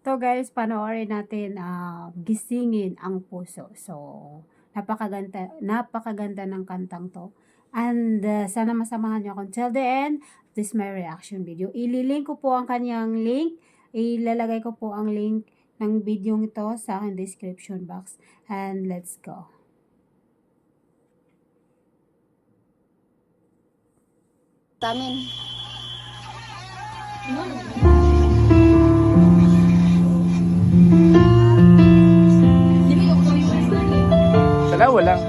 To guys, panoorin natin Gisingin ang Puso. So, napakaganda ng kantang to. And sana masamahan niyo ako till the end. This is my reaction video. Ililink ko po ang kanyang link. Ilalagay ko po ang link ng video ito sa aking description box. And let's go. Tamin. Dalawa lang.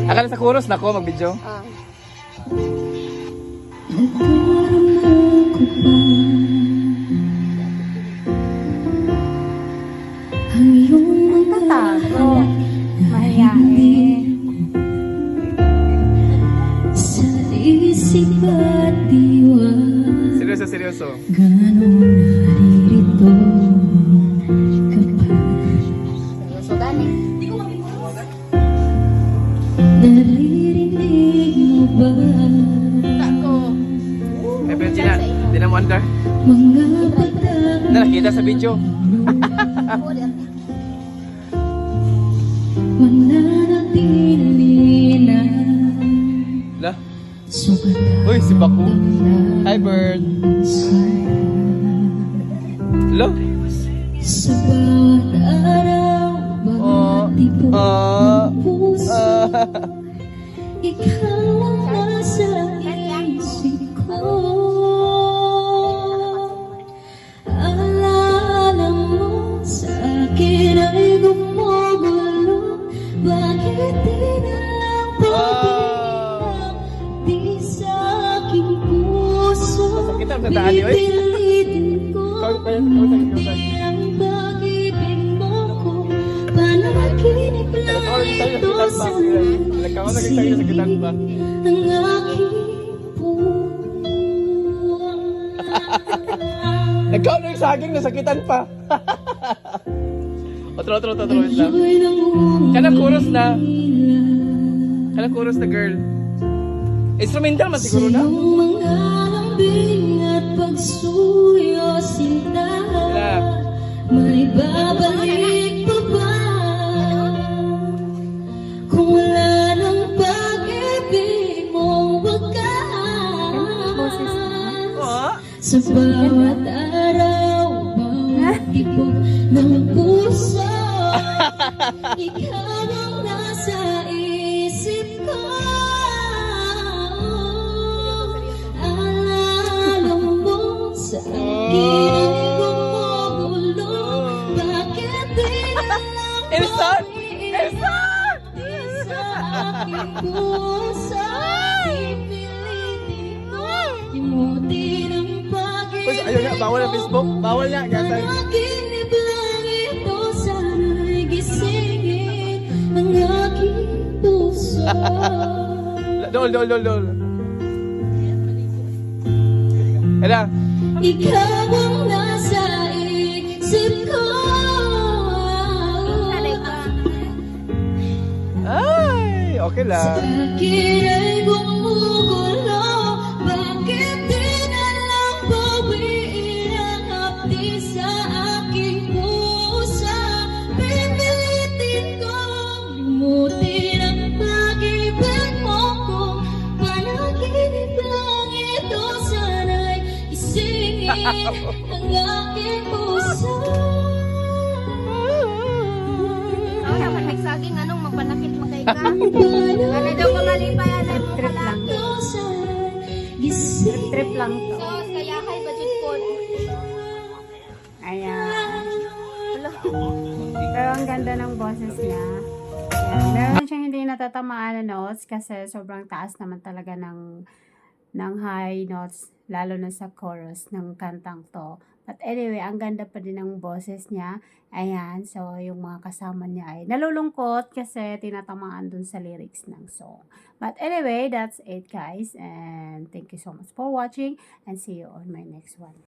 Akala sa chorus na ko mag-video. Ang iyong mga tago, mahiyain. Sa isip at diwa, Seryoso, seryoso. ganong naririto kapag So, gani. naririnig mo ba Ako. Eh, pero di na mo under. mga patang Na nakita sa video. mananatili na La. sukat Uy, si Baku. Hi, bird. Hello. sa bawat araw, bawat tibok ng puso, ikaw ang nasa isip ko. Alala mo sa akin ay gumugulo, bakit di na lang pabilang di sa aking puso. Sakit ang tandaan niyo, eh. Pipilitin ko hindi ang pag-ibig mo ko, panaginip lang ito sa Nagkawa na kayo sa gitan pa. ang aking puso. Nagkawa na yung saging, nasakitan pa. Otro, wait lang. Kanang chorus na. Kanang chorus na, girl. Instrumental man siguro na. Sa'yong mga lambing at pagsuyo sinta, may babalik pa ba? Kung wala ng pag-ibig mo, wagas sa bawat araw, bawat tibok ng puso, ikaw ang nasa isip ko. Alala mo sa akin ang gumugulo, bakit di na lang Elson! Elson! Sa aking puso, pipilitin ko, limutin ang Uy, ayun nga, bawal na Facebook. Bawal na, gasay. panaginip lang ito, sana'y gisingin ang aking puso. Dol. Hala. Ikaw ang nasa isip ko. Ay, okay Sa lang. akin ay gumugulo, bakit di na lang bawiin ang hapdi sa aking puso? Pipilitin kong limutin ang pag-ibig mo ko, panaginip lang ito, sana'y isingin ang aking puso. Ako naman nagsaging anong mapanakit magkaiga. Ano daw kamalipayan ay mo Trip lang. Trip lang to. So, kaya kay budget po. Ayan. Pero ang ganda ng boses niya. Ayan. Meron siyang hindi natatamaan na notes kasi sobrang taas naman talaga ng high notes, lalo na sa chorus ng kantang to. But anyway, ang ganda pa din ng boses niya. Ayan, so yung mga kasama niya ay nalulungkot kasi tinatamaan dun sa lyrics ng song. But anyway, that's it guys. And thank you so much for watching and see you on my next one.